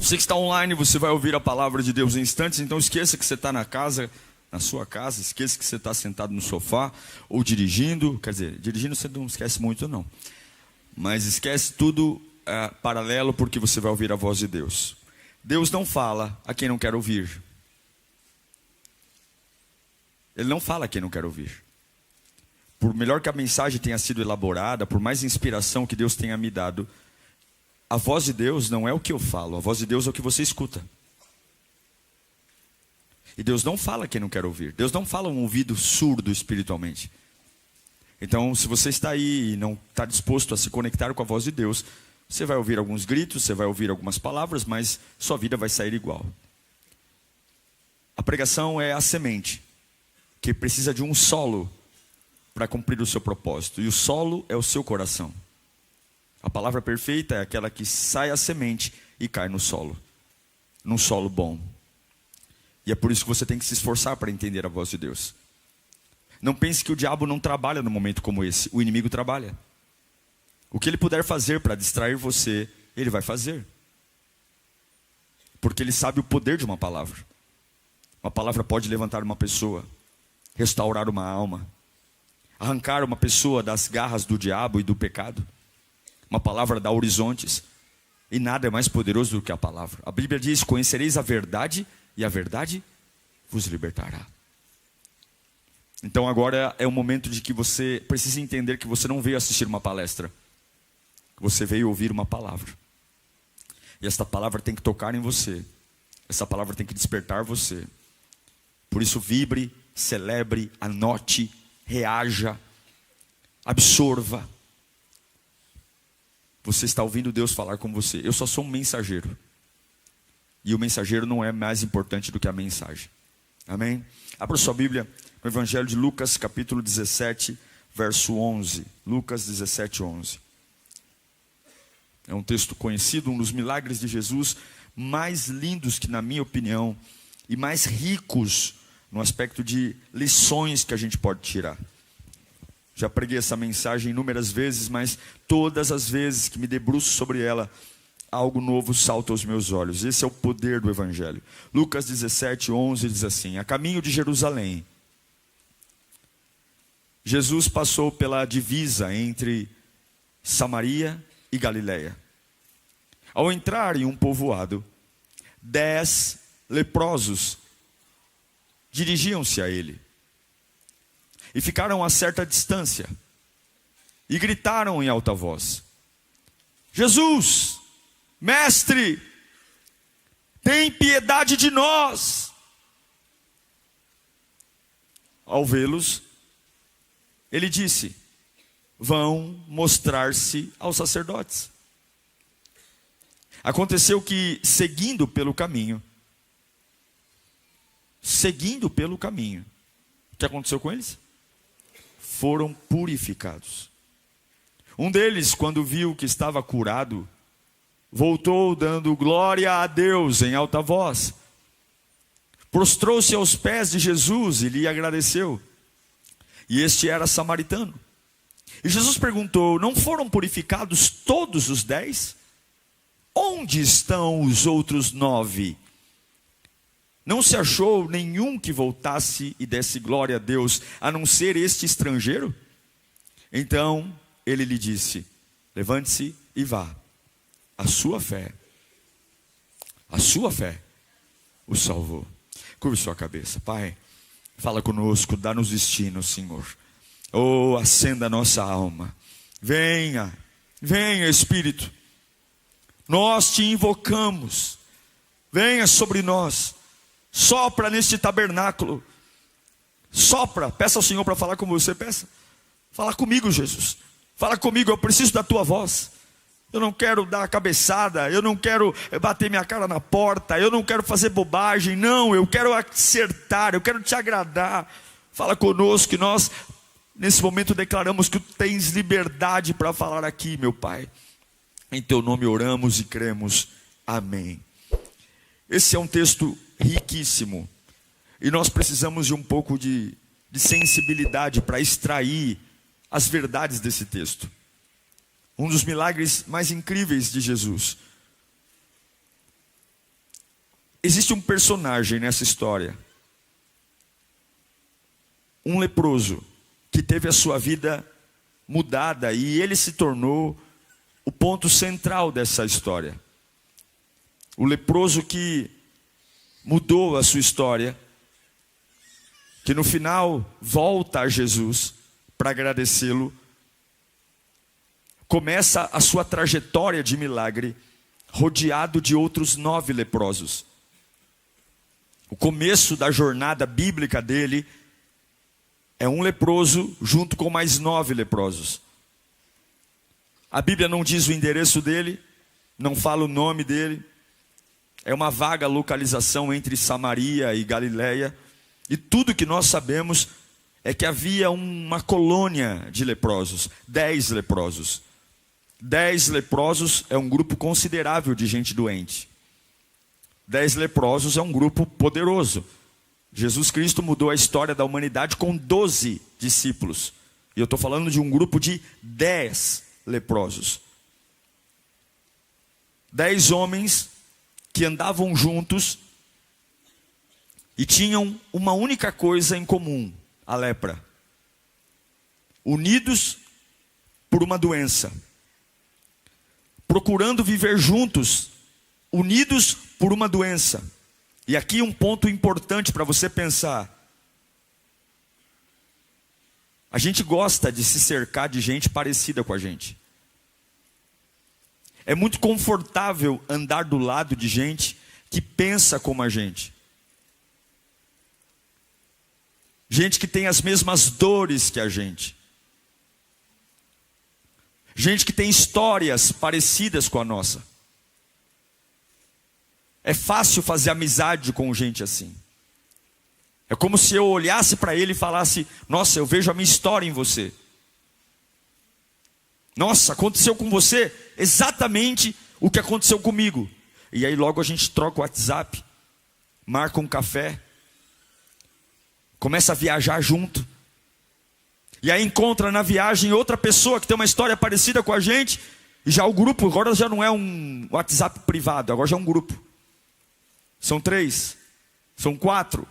Você que está online, você vai ouvir a palavra de Deus em instantes, então esqueça que você está na casa, na sua casa, esqueça que você está sentado no sofá ou dirigindo. Quer dizer, dirigindo você não esquece muito não, mas esquece tudo paralelo, porque você vai ouvir a voz de Deus. Deus não fala a quem não quer ouvir. Ele não fala a quem não quer ouvir. Por melhor que a mensagem tenha sido elaborada, por mais inspiração que Deus tenha me dado, a voz de Deus não é o que eu falo, a voz de Deus é o que você escuta. E Deus não fala a quem não quer ouvir. Deus não fala um ouvido surdo espiritualmente. Então, se você está aí e não está disposto a se conectar com a voz de Deus, você vai ouvir alguns gritos, você vai ouvir algumas palavras, mas sua vida vai sair igual. A pregação é a semente que precisa de um solo para cumprir o seu propósito. E o solo é o seu coração. A palavra perfeita é aquela que sai a semente e cai no solo. Num solo bom. E é por isso que você tem que se esforçar para entender a voz de Deus. Não pense que o diabo não trabalha num momento como esse. O inimigo trabalha. O que ele puder fazer para distrair você, ele vai fazer. Porque ele sabe o poder de uma palavra. Uma palavra pode levantar uma pessoa, restaurar uma alma, arrancar uma pessoa das garras do diabo e do pecado. Uma palavra dá horizontes. E nada é mais poderoso do que a palavra. A Bíblia diz: conhecereis a verdade e a verdade vos libertará. Então agora é o momento de que você precisa entender que você não veio assistir uma palestra. Você veio ouvir uma palavra. E esta palavra tem que tocar em você. Essa palavra tem que despertar você. Por isso vibre, celebre, anote, reaja, absorva. Você está ouvindo Deus falar com você. Eu só sou um mensageiro. E o mensageiro não é mais importante do que a mensagem. Amém? Abra sua Bíblia no Evangelho de Lucas, capítulo 17, verso 11. Lucas 17, 11. É um texto conhecido, um dos milagres de Jesus mais lindos que, na minha opinião, e mais ricos no aspecto de lições que a gente pode tirar. Já preguei essa mensagem inúmeras vezes, mas todas as vezes que me debruço sobre ela, algo novo salta aos meus olhos. Esse é o poder do Evangelho. Lucas 17, 11 diz assim: a caminho de Jerusalém, Jesus passou pela divisa entre Samaria e Galileia. Ao entrar em um povoado, 10 leprosos dirigiam-se a ele. E ficaram a certa distância. E gritaram em alta voz: Jesus, mestre, tem piedade de nós. Ao vê-los, ele disse: vão mostrar-se aos sacerdotes. Aconteceu que, seguindo pelo caminho, o que aconteceu com eles? Foram purificados. Um deles, quando viu que estava curado, voltou dando glória a Deus em alta voz. Prostrou-se aos pés de Jesus e lhe agradeceu. E este era samaritano. E Jesus perguntou: não foram purificados todos os 10? Onde estão os outros 9? Não se achou nenhum que voltasse e desse glória a Deus, a não ser este estrangeiro? Então ele lhe disse: levante-se e vá. A sua fé o salvou. Curve sua cabeça. Pai, fala conosco, dá-nos destino, Senhor. Oh, acenda a nossa alma. Venha, venha, Espírito. Nós te invocamos. Venha sobre nós. Sopra neste tabernáculo. Sopra, peça ao Senhor para falar com você. Peça, fala comigo, Jesus. Fala comigo, eu preciso da tua voz. Eu não quero dar a cabeçada, eu não quero bater minha cara na porta, eu não quero fazer bobagem, não, eu quero acertar, eu quero te agradar. Fala conosco, que nós nesse momento declaramos que tu tens liberdade para falar aqui, meu Pai. Em teu nome oramos e cremos, amém. Esse é um texto riquíssimo, e nós precisamos de um pouco de sensibilidade para extrair as verdades desse texto. Um dos milagres mais incríveis de Jesus. Existe um personagem nessa história, um leproso, que teve a sua vida mudada e ele se tornou o ponto central dessa história. O leproso que mudou a sua história, que no final volta a Jesus para agradecê-lo, começa a sua trajetória de milagre rodeado de outros 9 leprosos. O começo da jornada bíblica dele é um leproso junto com mais 9 leprosos. A Bíblia não diz o endereço dele, não fala o nome dele. É uma vaga localização entre Samaria e Galileia. E tudo que nós sabemos é que havia uma colônia de leprosos, 10 leprosos. 10 leprosos é um grupo considerável de gente doente. 10 leprosos é um grupo poderoso. Jesus Cristo mudou a história da humanidade com 12 discípulos. E eu estou falando de um grupo de 10 leprosos. 10 homens que andavam juntos e tinham uma única coisa em comum: a lepra. Unidos por uma doença. Procurando viver juntos, unidos por uma doença. E aqui um ponto importante para você pensar. A gente gosta de se cercar de gente parecida com a gente. É muito confortável andar do lado de gente que pensa como a gente. Gente que tem as mesmas dores que a gente. Gente que tem histórias parecidas com a nossa. É fácil fazer amizade com gente assim. É como se eu olhasse para ele e falasse: nossa, eu vejo a minha história em você. Nossa, aconteceu com você exatamente o que aconteceu comigo. E aí logo a gente troca o WhatsApp, marca um café, começa a viajar junto. E aí encontra na viagem outra pessoa que tem uma história parecida com a gente. E já o grupo agora já não é um WhatsApp privado, agora já é um grupo. São 3, são 4,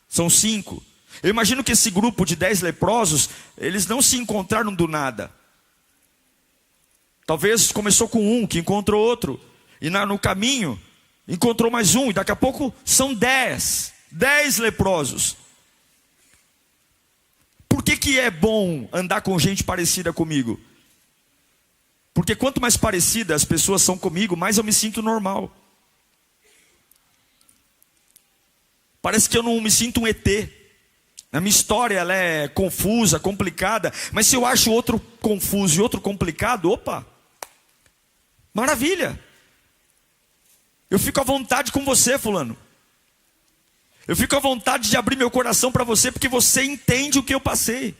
são 5. Eu imagino que esse grupo de 10 leprosos, eles não se encontraram do nada. Talvez começou com um, que encontrou outro. E no caminho, encontrou mais um. E daqui a pouco são 10 leprosos. Por que é bom andar com gente parecida comigo? Porque quanto mais parecidas as pessoas são comigo, mais eu me sinto normal. Parece que eu não me sinto um ET. A minha história ela é confusa, complicada. Mas se eu acho outro confuso e outro complicado, opa, maravilha. Eu fico à vontade com você, fulano. Eu fico à vontade de abrir meu coração para você, porque você entende o que eu passei.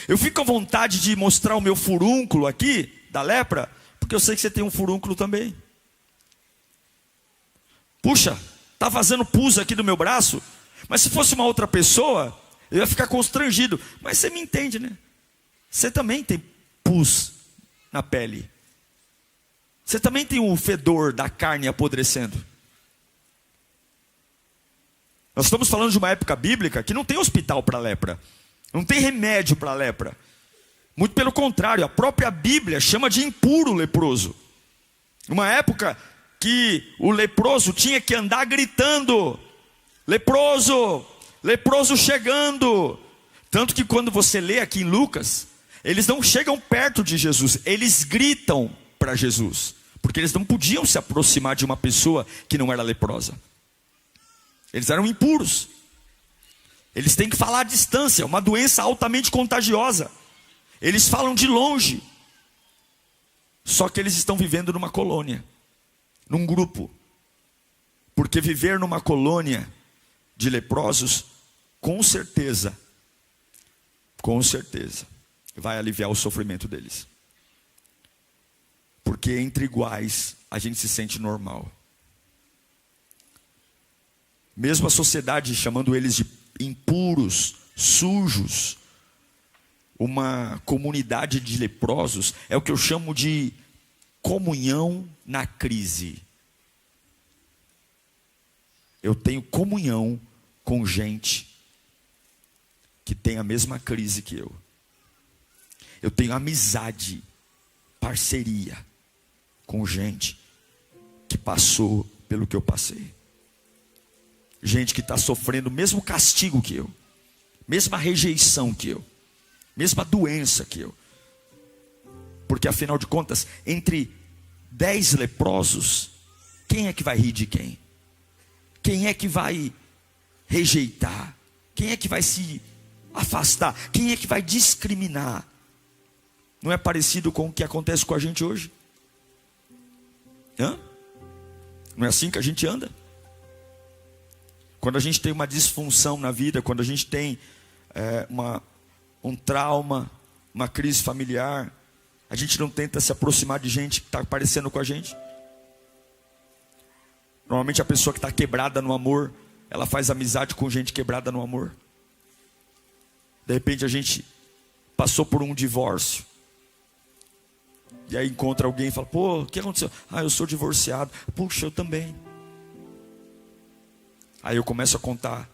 Eu fico à vontade de mostrar o meu furúnculo aqui, da lepra, porque eu sei que você tem um furúnculo também. Puxa, está fazendo pus aqui no meu braço, mas se fosse uma outra pessoa, eu ia ficar constrangido. Mas você me entende, né? Você também tem pus na pele. Você também tem o fedor da carne apodrecendo. Nós estamos falando de uma época bíblica que não tem hospital para lepra. Não tem remédio para lepra. Muito pelo contrário, a própria Bíblia chama de impuro o leproso. Uma época que o leproso tinha que andar gritando: leproso, leproso chegando. Tanto que quando você lê aqui em Lucas, eles não chegam perto de Jesus, eles gritam para Jesus. Porque eles não podiam se aproximar de uma pessoa que não era leprosa. Eles eram impuros. Eles têm que falar à distância, uma doença altamente contagiosa. Eles falam de longe. Só que eles estão vivendo numa colônia, num grupo. Porque viver numa colônia de leprosos, com certeza, vai aliviar o sofrimento deles. Porque entre iguais, a gente se sente normal. Mesmo a sociedade chamando eles de impuros, sujos, uma comunidade de leprosos, é o que eu chamo de comunhão na crise. eu tenho comunhão com gente que tem a mesma crise que eu. Eu tenho amizade, parceria com gente que passou pelo que eu passei. Gente que está sofrendo o mesmo castigo que eu, mesma rejeição que eu, mesma doença que eu. Porque afinal de contas, entre 10 leprosos, quem é que vai rir de quem? Quem é que vai rejeitar? Quem é que vai se afastar? Quem é que vai discriminar? Não é parecido com o que acontece com a gente hoje? Hã? Não é assim que a gente anda? Quando a gente tem uma disfunção na vida, quando a gente tem um trauma, uma crise familiar, a gente não tenta se aproximar de gente que está parecendo com a gente? Normalmente a pessoa que está quebrada no amor, ela faz amizade com gente quebrada no amor. De repente a gente passou por um divórcio. E aí encontra alguém e fala, pô, o que aconteceu? Ah, eu sou divorciado. Puxa, eu também. Aí eu começo a contar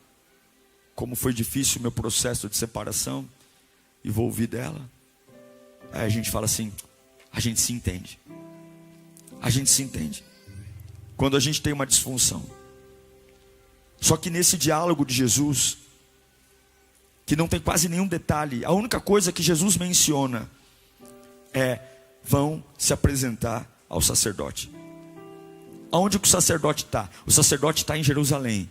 como foi difícil o meu processo de separação. E vou ouvir dela. Aí a gente fala assim, a gente se entende. A gente se entende. Quando a gente tem uma disfunção. Só que nesse diálogo de Jesus, que não tem quase nenhum detalhe, a única coisa que Jesus menciona é: vão se apresentar ao sacerdote. Aonde que o sacerdote está? O sacerdote está em Jerusalém.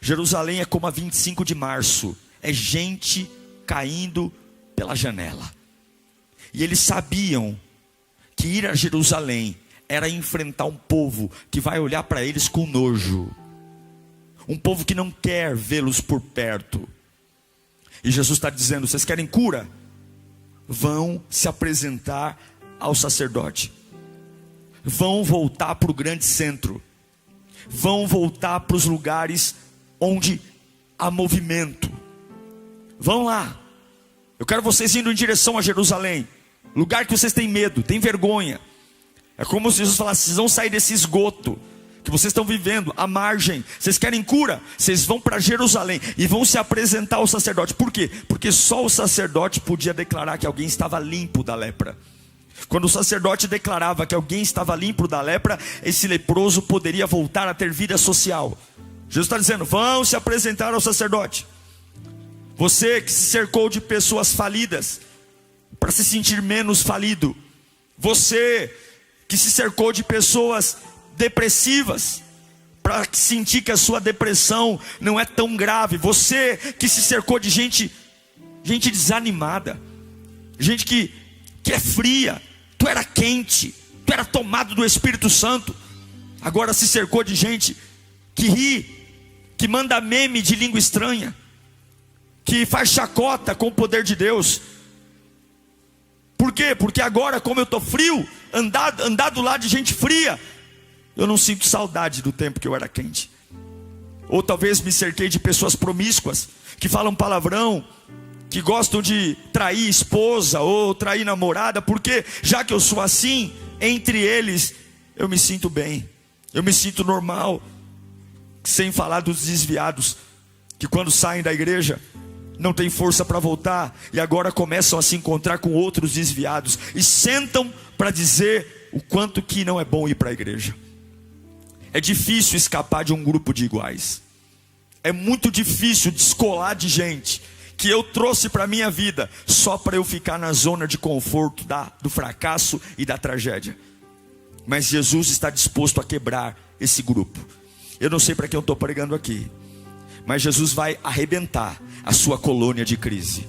Jerusalém é como a 25 de março. É gente caindo pela janela. E eles sabiam que ir a Jerusalém era enfrentar um povo que vai olhar para eles com nojo. Um povo que não quer vê-los por perto. E Jesus está dizendo, vocês querem cura? Vão se apresentar ao sacerdote. Vão voltar para o grande centro. Vão voltar para os lugares onde há movimento. Vão lá. Eu quero vocês indo em direção a Jerusalém. Lugar que vocês têm medo, têm vergonha. É como se Jesus falasse, vocês vão sair desse esgoto que vocês estão vivendo, à margem. Vocês querem cura? Vocês vão para Jerusalém e vão se apresentar ao sacerdote. Por quê? Porque só o sacerdote podia declarar que alguém estava limpo da lepra. Quando o sacerdote declarava que alguém estava limpo da lepra, esse leproso poderia voltar a ter vida social. Jesus está dizendo, vão se apresentar ao sacerdote. Você que se cercou de pessoas falidas, para se sentir menos falido. Você que se cercou de pessoas depressivas, para sentir que a sua depressão não é tão grave. Você que se cercou de gente desanimada, gente que é fria. Tu era quente, tu era tomado do Espírito Santo. Agora se cercou de gente que ri, que manda meme de língua estranha, que faz chacota com o poder de Deus. Por quê? Porque agora, como eu estou frio, andar do lado de gente fria, eu não sinto saudade do tempo que eu era quente. Ou talvez me cerquei de pessoas promíscuas, que falam palavrão, que gostam de trair esposa ou trair namorada, porque já que eu sou assim, entre eles, eu me sinto bem, eu me sinto normal. Sem falar dos desviados, que quando saem da igreja, não tem força para voltar, e agora começam a se encontrar com outros desviados, e sentam para dizer o quanto que não é bom ir para a igreja. É difícil escapar de um grupo de iguais. É muito difícil descolar de gente que eu trouxe para a minha vida, só para eu ficar na zona de conforto do fracasso e da tragédia. Mas Jesus está disposto a quebrar esse grupo. Eu não sei para quem eu estou pregando aqui, mas Jesus vai arrebentar a sua colônia de crise.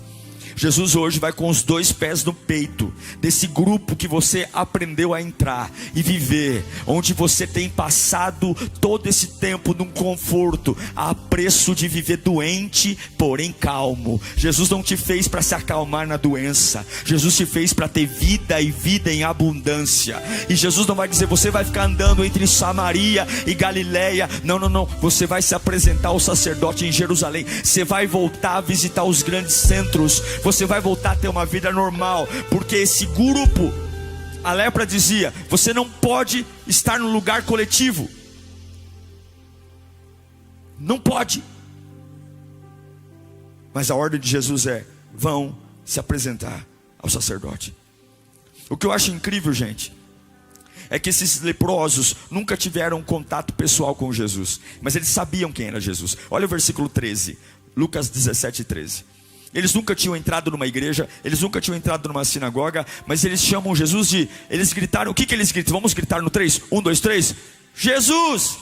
Jesus hoje vai com os 2 pés no peito desse grupo que você aprendeu a entrar e viver, onde você tem passado todo esse tempo num conforto, a preço de viver doente, porém calmo. Jesus não te fez para se acalmar na doença, Jesus te fez para ter vida e vida em abundância. E Jesus não vai dizer, você vai ficar andando entre Samaria e Galileia. Não, não, não, você vai se apresentar ao sacerdote em Jerusalém. Você vai voltar a visitar os grandes centros. Você vai voltar a ter uma vida normal, porque esse grupo, a lepra dizia, você não pode estar no lugar coletivo. Não pode. Mas a ordem de Jesus é: vão se apresentar ao sacerdote. O que eu acho incrível, gente, é que esses leprosos nunca tiveram contato pessoal com Jesus, mas eles sabiam quem era Jesus. Olha o versículo 13, Lucas 17, 13. Eles nunca tinham entrado numa igreja, eles nunca tinham entrado numa sinagoga, mas eles chamam Jesus de... Eles gritaram, o que eles gritam? Vamos gritar no 3, 1, 2, 3. Jesus!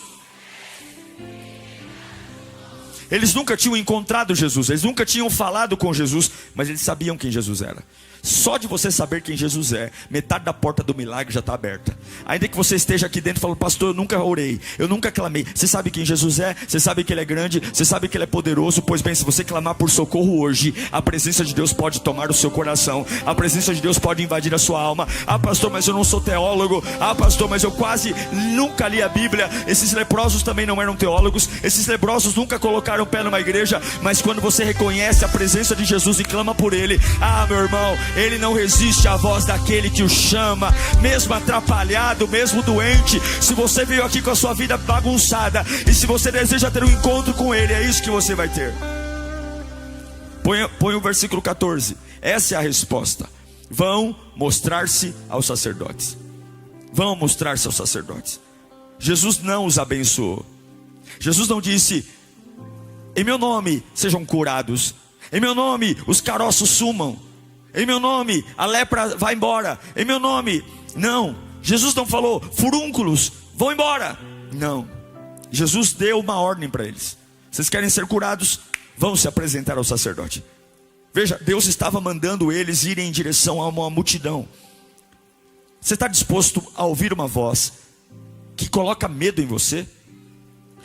Eles nunca tinham encontrado Jesus, eles nunca tinham falado com Jesus, mas eles sabiam quem Jesus era. Só de você saber quem Jesus é, metade da porta do milagre já está aberta. Ainda que você esteja aqui dentro falando: pastor, eu nunca orei, eu nunca clamei. Você sabe quem Jesus é, você sabe que Ele é grande, você sabe que Ele é poderoso. Pois bem, se você clamar por socorro hoje, a presença de Deus pode tomar o seu coração, a presença de Deus pode invadir a sua alma. Ah, pastor, mas eu não sou teólogo. Ah, pastor, mas eu quase nunca li a Bíblia. Esses leprosos também não eram teólogos, esses leprosos nunca colocaram o pé numa igreja. Mas quando você reconhece a presença de Jesus e clama por Ele, ah, meu irmão, Ele não resiste à voz daquele que o chama, mesmo atrapalhado, mesmo doente. Se você veio aqui com a sua vida bagunçada, e se você deseja ter um encontro com Ele, é isso que você vai ter. Põe o versículo 14. Essa é a resposta: vão mostrar-se aos sacerdotes. Vão mostrar-se aos sacerdotes. Jesus não os abençoou. Jesus não disse: em meu nome sejam curados, em meu nome os caroços sumam, em meu nome a lepra vai embora, em meu nome. Não, Jesus não falou: furúnculos, vão embora. Não, Jesus deu uma ordem para eles: vocês querem ser curados? Vão se apresentar ao sacerdote. Veja, Deus estava mandando eles irem em direção a uma multidão. Você está disposto a ouvir uma voz que coloca medo em você?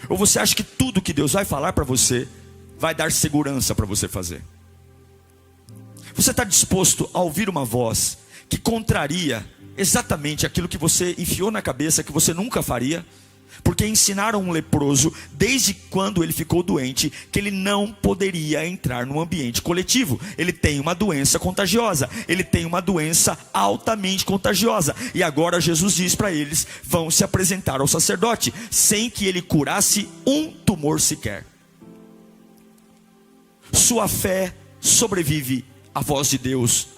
Ou você acha que tudo que Deus vai falar para você vai dar segurança para você fazer? Você está disposto a ouvir uma voz que contraria exatamente aquilo que você enfiou na cabeça que você nunca faria? Porque ensinaram um leproso, desde quando ele ficou doente, que ele não poderia entrar no ambiente coletivo. Ele tem uma doença contagiosa, ele tem uma doença altamente contagiosa. E agora Jesus diz para eles: vão se apresentar ao sacerdote, sem que ele curasse um tumor sequer. Sua fé sobrevive à voz de Deus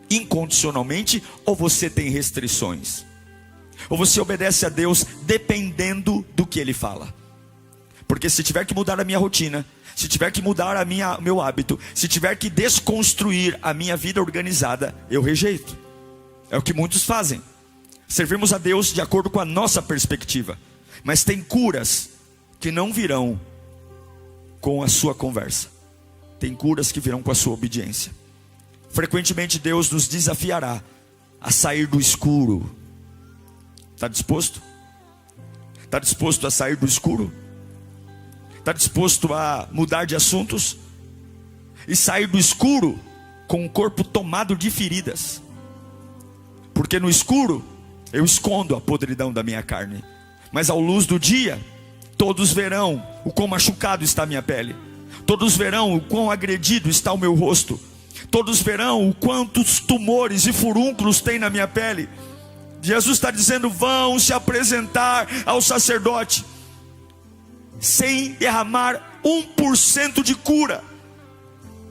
incondicionalmente, ou você tem restrições? Ou você obedece a Deus dependendo do que Ele fala? Porque se tiver que mudar a minha rotina, se tiver que mudar meu hábito, se tiver que desconstruir a minha vida organizada, eu rejeito. É o que muitos fazem. Servimos a Deus de acordo com a nossa perspectiva. Mas tem curas que não virão com a sua conversa. Tem curas que virão com a sua obediência. Frequentemente Deus nos desafiará a sair do escuro. Está disposto? Está disposto a sair do escuro? Está disposto a mudar de assuntos? E sair do escuro com o corpo tomado de feridas? Porque no escuro eu escondo a podridão da minha carne, mas à luz do dia todos verão o quão machucado está a minha pele, todos verão o quão agredido está o meu rosto, todos verão o quantos tumores e furúnculos tem na minha pele. Jesus está dizendo: vão se apresentar ao sacerdote, sem derramar 1% de cura.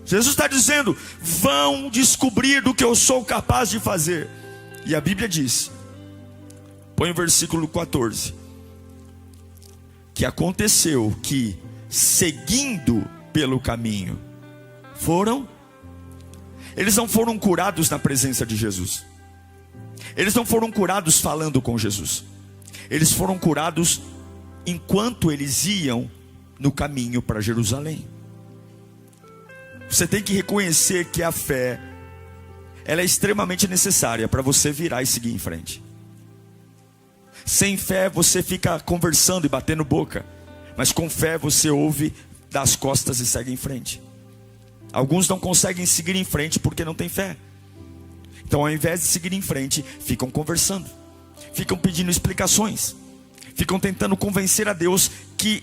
Jesus está dizendo: vão descobrir do que eu sou capaz de fazer. E a Bíblia diz, põe o versículo 14, que aconteceu que, seguindo pelo caminho, eles não foram curados na presença de Jesus. Eles não foram curados falando com Jesus. Eles foram curados enquanto eles iam no caminho para Jerusalém. Você tem que reconhecer que a fé, ela é extremamente necessária para você virar e seguir em frente. Sem fé você fica conversando e batendo boca, mas com fé você ouve, dá as costas e segue em frente. Alguns não conseguem seguir em frente porque não têm fé. Então, ao invés de seguir em frente, ficam conversando, ficam pedindo explicações, ficam tentando convencer a Deus que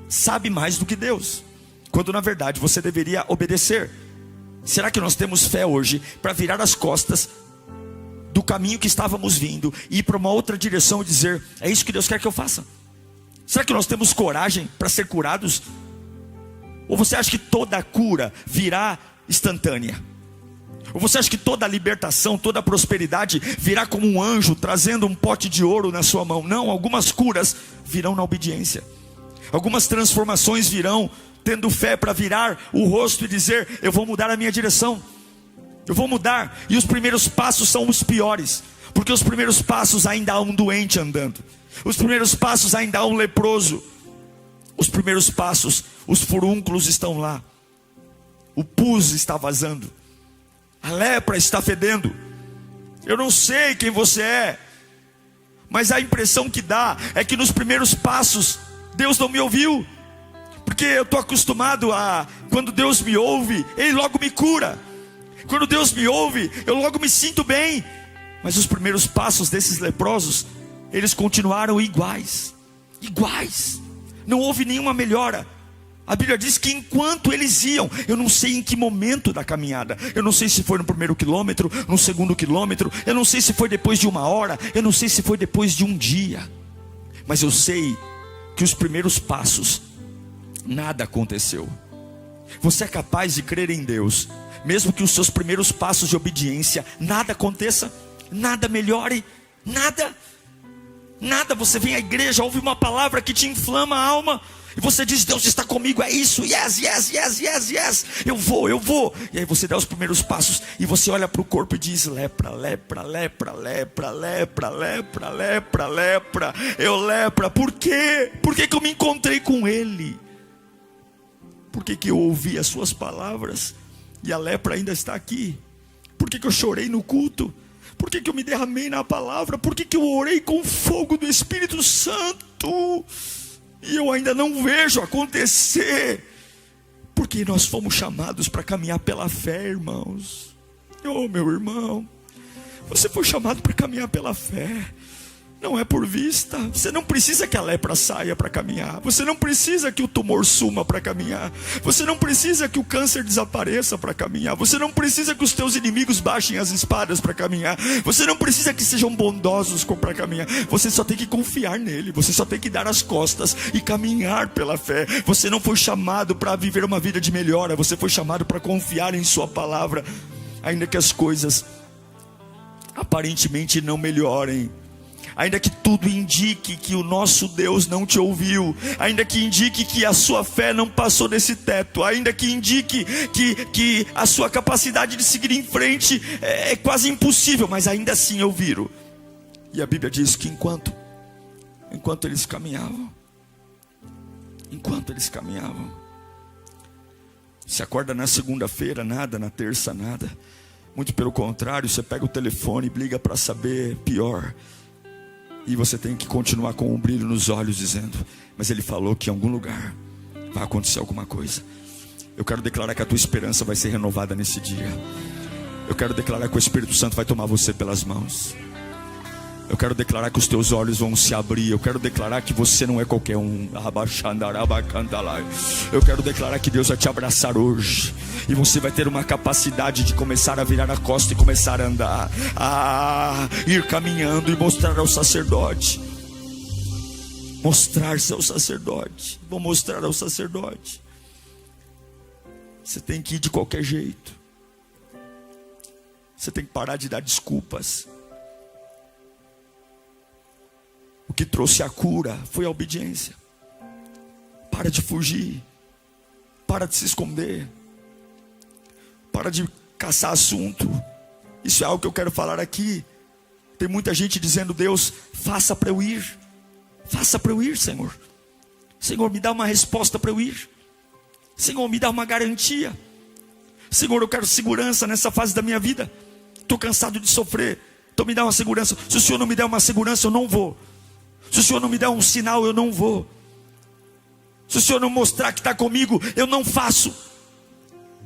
sabe mais do que Deus, quando na verdade você deveria obedecer. Será que nós temos fé hoje para virar as costas do caminho que estávamos vindo e ir para uma outra direção e dizer: é isso que Deus quer que eu faça? Será que nós temos coragem para ser curados? Ou você acha que toda a cura virá instantânea? Ou você acha que toda a libertação, toda a prosperidade virá como um anjo trazendo um pote de ouro na sua mão? Não, algumas curas virão na obediência. Algumas transformações virão tendo fé para virar o rosto e dizer: eu vou mudar a minha direção, eu vou mudar. E os primeiros passos são os piores, porque os primeiros passos ainda há um doente andando, os primeiros passos ainda há um leproso, os primeiros passos, os furúnculos estão lá, o pus está vazando, a lepra está fedendo. Eu não sei quem você é, mas a impressão que dá é que nos primeiros passos Deus não me ouviu, porque eu estou acostumado a, quando Deus me ouve, Ele logo me cura. Quando Deus me ouve, eu logo me sinto bem. Mas os primeiros passos desses leprosos, eles continuaram iguais. Não houve nenhuma melhora. A Bíblia diz que enquanto eles iam, eu não sei em que momento da caminhada, eu não sei se foi no primeiro quilômetro, no segundo quilômetro, eu não sei se foi depois de 1 hora, eu não sei se foi depois de um dia, mas eu sei que os primeiros passos, nada aconteceu. Você é capaz de crer em Deus, mesmo que os seus primeiros passos de obediência nada aconteça, nada melhore, nada. Você vem à igreja, ouve uma palavra que te inflama a alma, e você diz: Deus está comigo, é isso, yes, eu vou. E aí você dá os primeiros passos, e você olha para o corpo e diz: lepra, eu lepra. Por quê? Por que eu me encontrei com Ele? Por que eu ouvi as suas palavras e a lepra ainda está aqui? Por que eu chorei no culto? Por que eu me derramei na palavra? Por que eu orei com fogo do Espírito Santo e eu ainda não vejo acontecer? Porque nós fomos chamados para caminhar pela fé, irmãos. Oh, meu irmão, você foi chamado para caminhar pela fé, não é por vista. Você não precisa que a lepra saia para caminhar, você não precisa que o tumor suma para caminhar, você não precisa que o câncer desapareça para caminhar, você não precisa que os teus inimigos baixem as espadas para caminhar, você não precisa que sejam bondosos para caminhar. Você só tem que confiar nele, você só tem que dar as costas e caminhar pela fé. Você não foi chamado para viver uma vida de melhora, você foi chamado para confiar em sua palavra. Ainda que as coisas aparentemente não melhorem, ainda que tudo indique que o nosso Deus não te ouviu, ainda que indique que a sua fé não passou desse teto, ainda que indique que a sua capacidade de seguir em frente é quase impossível, mas ainda assim eu viro. E a Bíblia diz que enquanto eles caminhavam, se acorda na segunda-feira, nada, na terça, nada, muito pelo contrário, você pega o telefone e liga para saber, pior. E você tem que continuar com um brilho nos olhos, dizendo: mas Ele falou que em algum lugar vai acontecer alguma coisa. Eu quero declarar que a tua esperança vai ser renovada nesse dia. Eu quero declarar que o Espírito Santo vai tomar você pelas mãos. Eu quero declarar que os teus olhos vão se abrir. Eu quero declarar que você não é qualquer um. Eu quero declarar que Deus vai te abraçar hoje, e você vai ter uma capacidade de começar a virar a costa e começar a andar, a ir caminhando e mostrar ao sacerdote. Mostrar seu sacerdote. Vou mostrar ao sacerdote. Você tem que ir de qualquer jeito. Você tem que parar de dar desculpas. O que trouxe a cura foi a obediência. Para de fugir, para de se esconder, para de caçar assunto. Isso é algo que eu quero falar aqui. Tem muita gente dizendo: Deus, faça para eu ir. Faça para eu ir, Senhor. Senhor, me dá uma resposta para eu ir. Senhor, me dá uma garantia. Senhor, eu quero segurança nessa fase da minha vida. Estou cansado de sofrer, então me dá uma segurança. Se o Senhor não me der uma segurança, eu não vou. Se o Senhor não me der um sinal, eu não vou. Se o Senhor não mostrar que está comigo, eu não faço.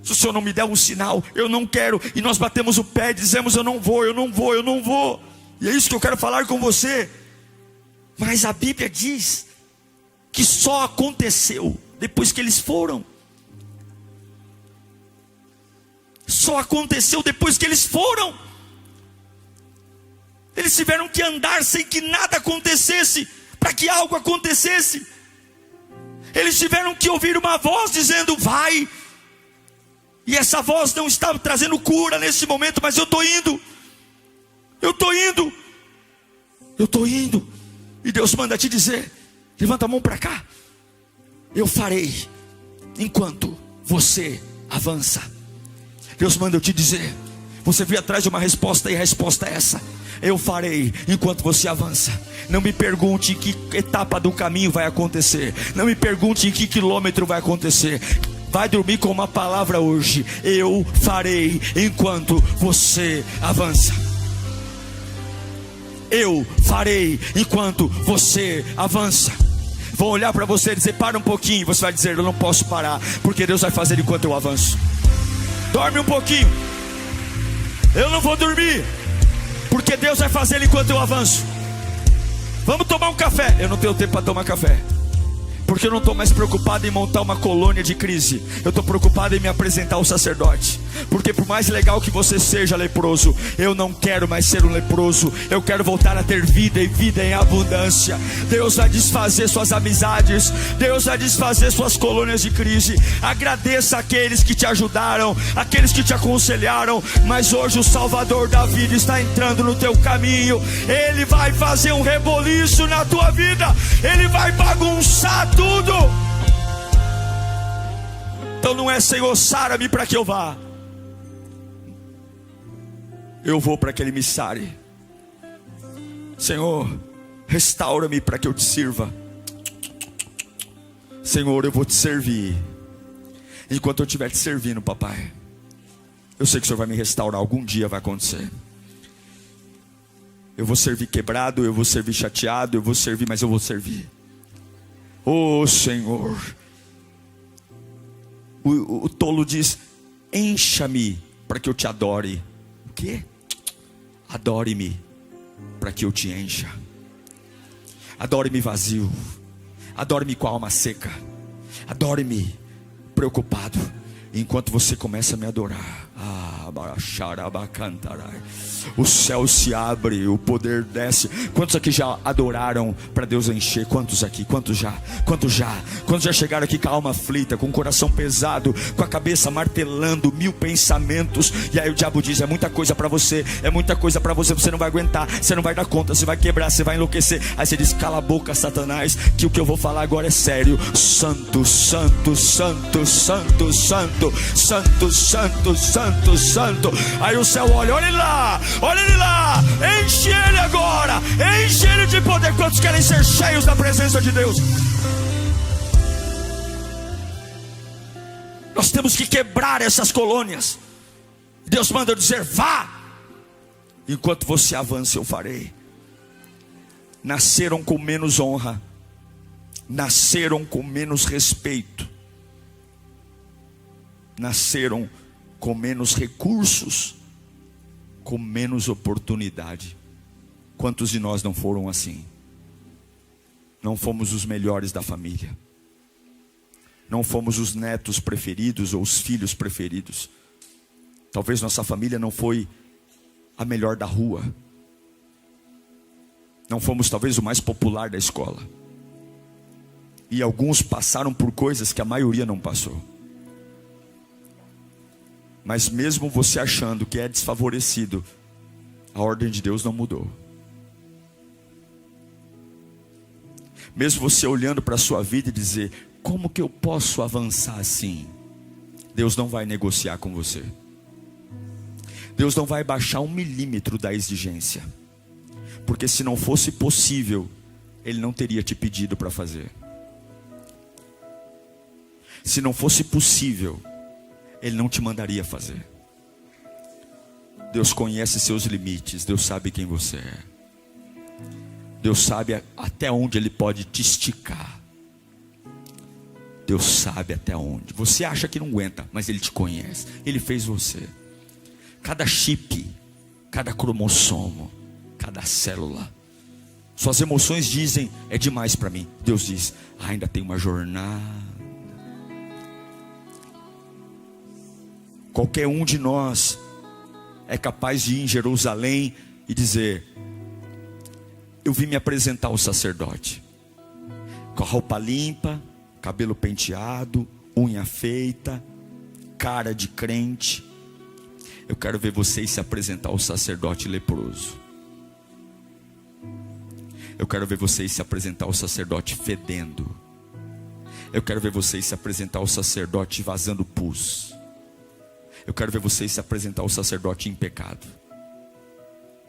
Se o Senhor não me der um sinal, eu não quero. E nós batemos o pé e dizemos: eu não vou. E é isso que eu quero falar com você. Mas a Bíblia diz que só aconteceu depois que eles foram. Só aconteceu depois que eles foram. Eles tiveram que andar sem que nada acontecesse, para que algo acontecesse. Eles tiveram que ouvir uma voz dizendo: vai. E essa voz não estava trazendo cura nesse momento, mas eu estou indo. Eu estou indo. Eu estou indo. E Deus manda te dizer: levanta a mão para cá. Eu farei enquanto você avança. Deus manda eu te dizer: você veio atrás de uma resposta, e a resposta é essa: eu farei enquanto você avança. Não me pergunte em que etapa do caminho vai acontecer. Não me pergunte em que quilômetro vai acontecer. Vai dormir com uma palavra hoje: eu farei enquanto você avança. Eu farei enquanto você avança. Vou olhar para você e dizer: para um pouquinho. Você vai dizer: eu não posso parar, porque Deus vai fazer enquanto eu avanço. Dorme um pouquinho. Eu não vou dormir, porque Deus vai fazer enquanto eu avanço. Vamos tomar um café. Eu não tenho tempo para tomar café, porque eu não estou mais preocupado em montar uma colônia de crise. Eu estou preocupado em me apresentar ao sacerdote. Porque por mais legal que você seja leproso, eu não quero mais ser um leproso. Eu quero voltar a ter vida, e vida em abundância. Deus vai desfazer suas amizades. Deus vai desfazer suas colônias de crise. Agradeça aqueles que te ajudaram, aqueles que te aconselharam. Mas hoje o Salvador da vida está entrando no teu caminho. Ele vai fazer um reboliço na tua vida. Ele vai bagunçar tudo. Então não é: Senhor, sara-me para que eu vá. Eu vou para que Ele me sare. Senhor, restaura-me para que eu te sirva. Senhor, eu vou te servir. Enquanto eu estiver te servindo, papai, eu sei que o Senhor vai me restaurar. Algum dia vai acontecer. Eu vou servir quebrado, eu vou servir chateado, eu vou servir, mas eu vou servir. Oh Senhor. O tolo diz: encha-me para que eu te adore. O quê? Adore-me para que eu te encha. Adore-me vazio. Adore-me com a alma seca. Adore-me preocupado. Enquanto você começa a me adorar, o céu se abre, o poder desce. Quantos aqui já adoraram para Deus encher? Quantos aqui? Quantos já? Quantos já chegaram aqui com a alma aflita, com o coração pesado, com a cabeça martelando, 1000 pensamentos? E aí o diabo diz: é muita coisa para você, é muita coisa para você, você não vai aguentar, você não vai dar conta, você vai quebrar, você vai enlouquecer. Aí você diz: cala a boca, Satanás, que o que eu vou falar agora é sério. Santo, santo, santo, santo, santo, santo, santo, santo, santo. Aí o céu olha: olha ele lá, olha ele lá, enche ele agora, enche ele de poder. Quantos querem ser cheios da presença de Deus? Nós temos que quebrar essas colônias. Deus manda eu dizer: vá. Enquanto você avança, eu farei. Nasceram com menos honra, nasceram com menos respeito, nasceram com menos recursos, com menos oportunidade. Quantos de nós não foram assim? Não fomos os melhores da família, não fomos os netos preferidos ou os filhos preferidos. Talvez nossa família não foi a melhor da rua, não fomos talvez o mais popular da escola. E alguns passaram por coisas que a maioria não passou. Mas mesmo você achando que é desfavorecido, a ordem de Deus não mudou. Mesmo você olhando para a sua vida e dizer: como que eu posso avançar assim? Deus não vai negociar com você. Deus não vai baixar 1 milímetro da exigência. Porque se não fosse possível, Ele não teria te pedido para fazer. Se não fosse possível, Ele não te mandaria fazer. Deus conhece seus limites. Deus sabe quem você é. Deus sabe até onde Ele pode te esticar. Deus sabe até onde. Você acha que não aguenta, mas Ele te conhece. Ele fez você. Cada chip, cada cromossomo, cada célula. Suas emoções dizem: é demais para mim. Deus diz: ainda tem uma jornada. Qualquer um de nós é capaz de ir em Jerusalém e dizer: eu vim me apresentar ao sacerdote, com a roupa limpa, cabelo penteado, unha feita, cara de crente. Eu quero ver vocês se apresentar ao sacerdote leproso. Eu quero ver vocês se apresentar ao sacerdote fedendo. Eu quero ver vocês se apresentar ao sacerdote vazando pus. Eu quero ver vocês se apresentar ao sacerdote em pecado,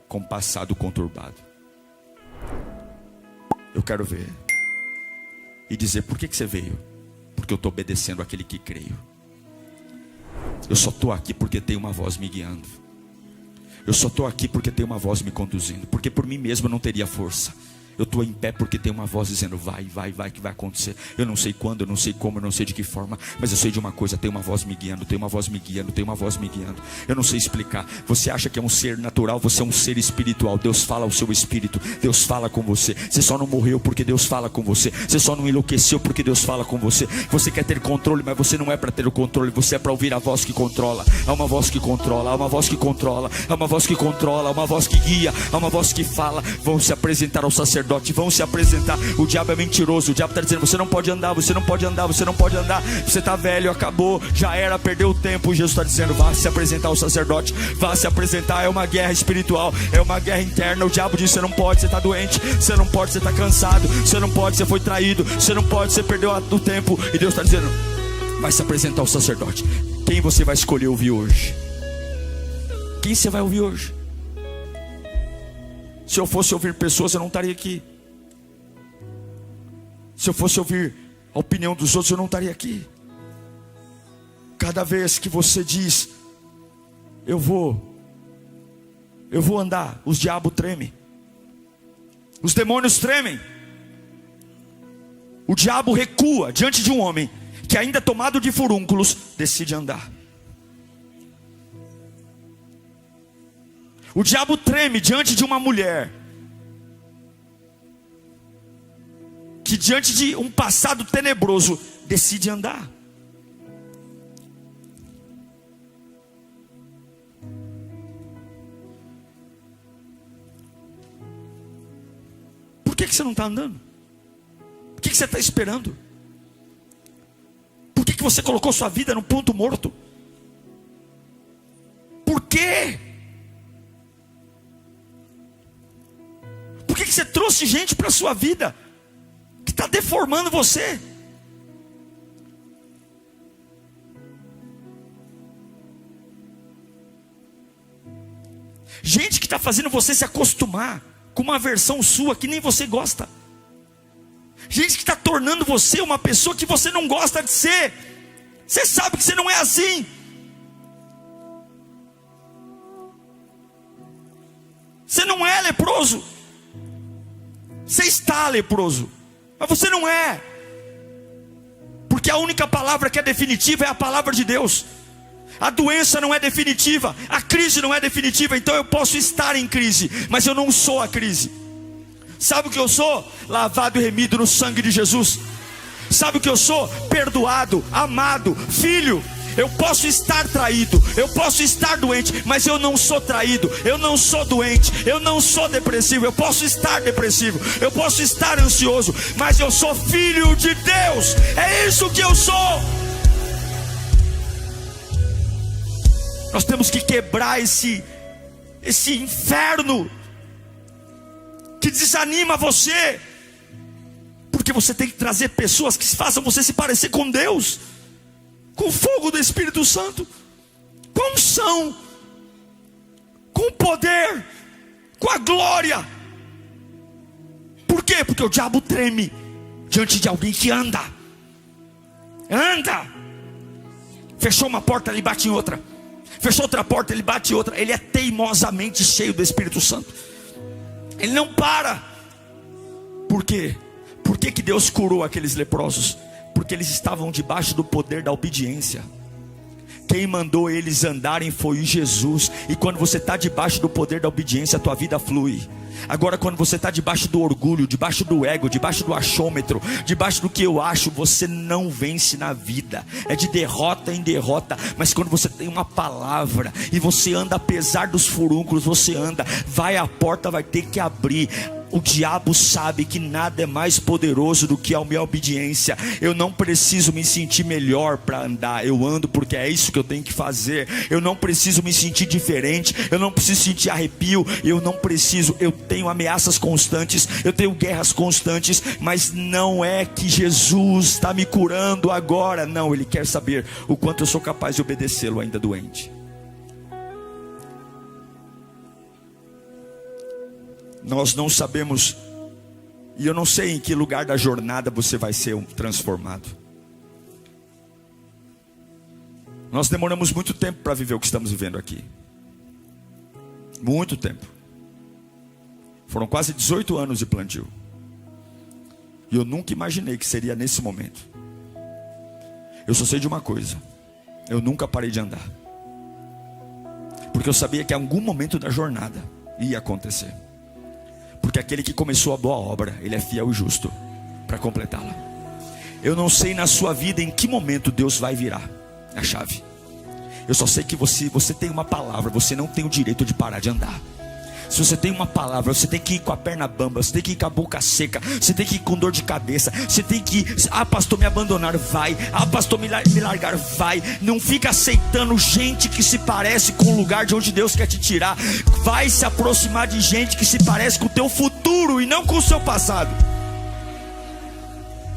com passado conturbado. Eu quero ver e dizer: por que você veio? Porque eu estou obedecendo àquele que creio. Eu só estou aqui porque tem uma voz me guiando. Eu só estou aqui porque tem uma voz me conduzindo. Porque por mim mesmo eu não teria força. Eu estou em pé porque tem uma voz dizendo: vai, vai, vai, que vai acontecer. Eu não sei quando, eu não sei como, eu não sei de que forma, mas eu sei de uma coisa: tem uma voz me guiando, tem uma voz me guiando, tem uma voz me guiando. Eu não sei explicar. Você acha que é um ser natural? Você é um ser espiritual. Deus fala ao seu espírito, Deus fala com você. Você só não morreu porque Deus fala com você. Você só não enlouqueceu porque Deus fala com você. Você quer ter controle, mas você não é para ter o controle. Você é para ouvir a voz que controla. Há uma voz que controla, há uma voz que controla, há uma voz que controla, há uma voz que guia, há uma voz que fala. Vão se apresentar ao sacerdote, vão se apresentar. O diabo é mentiroso. O diabo está dizendo: você não pode andar, você não pode andar, você não pode andar. Você está velho, acabou, já era, perdeu o tempo. Jesus está dizendo: vá se apresentar ao sacerdote, vá se apresentar. É uma guerra espiritual, é uma guerra interna. O diabo diz: você não pode, você está doente, você não pode, você está cansado, você não pode, você foi traído, você não pode, você perdeu o tempo. E Deus está dizendo: vai se apresentar ao sacerdote. Quem você vai escolher ouvir hoje? Quem você vai ouvir hoje? Se eu fosse ouvir pessoas, eu não estaria aqui. Se eu fosse ouvir a opinião dos outros, eu não estaria aqui. Cada vez que você diz: eu vou andar, os diabos tremem, os demônios tremem. O diabo recua diante de um homem que, ainda tomado de furúnculos, decide andar. O diabo treme diante de uma mulher que, diante de um passado tenebroso, decide andar. Por que você não está andando? Por que você está esperando? Por que você colocou sua vida num ponto morto? Por quê? Por que você trouxe gente para a sua vida que está deformando você? Gente que está fazendo você se acostumar com uma versão sua que nem você gosta. Gente que está tornando você uma pessoa que você não gosta de ser. Você sabe que você não é assim. Você não é leproso. Você está leproso, mas você não é. Porque a única palavra que é definitiva é a palavra de Deus. A doença não é definitiva, a crise não é definitiva. Então eu posso estar em crise, mas eu não sou a crise. Sabe o que eu sou? Lavado e remido no sangue de Jesus. Sabe o que eu sou? Perdoado, amado, filho. Eu posso estar traído, eu posso estar doente, mas eu não sou traído, eu não sou doente, eu não sou depressivo. Eu posso estar depressivo, eu posso estar ansioso, mas eu sou filho de Deus. É isso que eu sou. Nós temos que quebrar esse inferno que desanima você, porque você tem que trazer pessoas que façam você se parecer com Deus, com o fogo do Espírito Santo, com unção, com poder, com a glória. Por quê? Porque o diabo treme diante de alguém que anda. Fechou uma porta, ele bate em outra. Fechou outra porta, ele bate em outra. Ele é teimosamente cheio do Espírito Santo. Ele não para. Por quê? Por que Deus curou aqueles leprosos? Porque eles estavam debaixo do poder da obediência. Quem mandou eles andarem foi Jesus. E quando você está debaixo do poder da obediência, a tua vida flui. Agora, quando você está debaixo do orgulho, debaixo do ego, debaixo do achômetro, debaixo do que eu acho, você não vence na vida. É de derrota em derrota. Mas quando você tem uma palavra e você anda apesar dos furúnculos, você anda, vai, a porta vai ter que abrir. O diabo sabe que nada é mais poderoso do que a minha obediência. Eu não preciso me sentir melhor para andar. Eu ando porque é isso que eu tenho que fazer. Eu não preciso me sentir diferente. Eu não preciso sentir arrepio. Eu não preciso. Eu tenho ameaças constantes. Eu tenho guerras constantes. Mas não é que Jesus está me curando agora. Não, Ele quer saber o quanto eu sou capaz de obedecê-lo ainda doente. Nós não sabemos, e eu não sei em que lugar da jornada você vai ser transformado. Nós demoramos muito tempo para viver o que estamos vivendo aqui. Muito tempo. Foram quase 18 anos de plantio. E eu nunca imaginei que seria nesse momento. Eu só sei de uma coisa: eu nunca parei de andar. Porque eu sabia que em algum momento da jornada ia acontecer. Porque aquele que começou a boa obra, Ele é fiel e justo para completá-la. Eu não sei na sua vida em que momento Deus vai virar a chave. Eu só sei que você tem uma palavra. Você não tem o direito de parar de andar. Se você tem uma palavra, você tem que ir com a perna bamba, você tem que ir com a boca seca, você tem que ir com dor de cabeça, você tem que ir, pastor, me abandonaram, vai. Pastor, me largaram, vai. Não fica aceitando gente que se parece com o lugar de onde Deus quer te tirar. Vai se aproximar de gente que se parece com o teu futuro e não com o seu passado.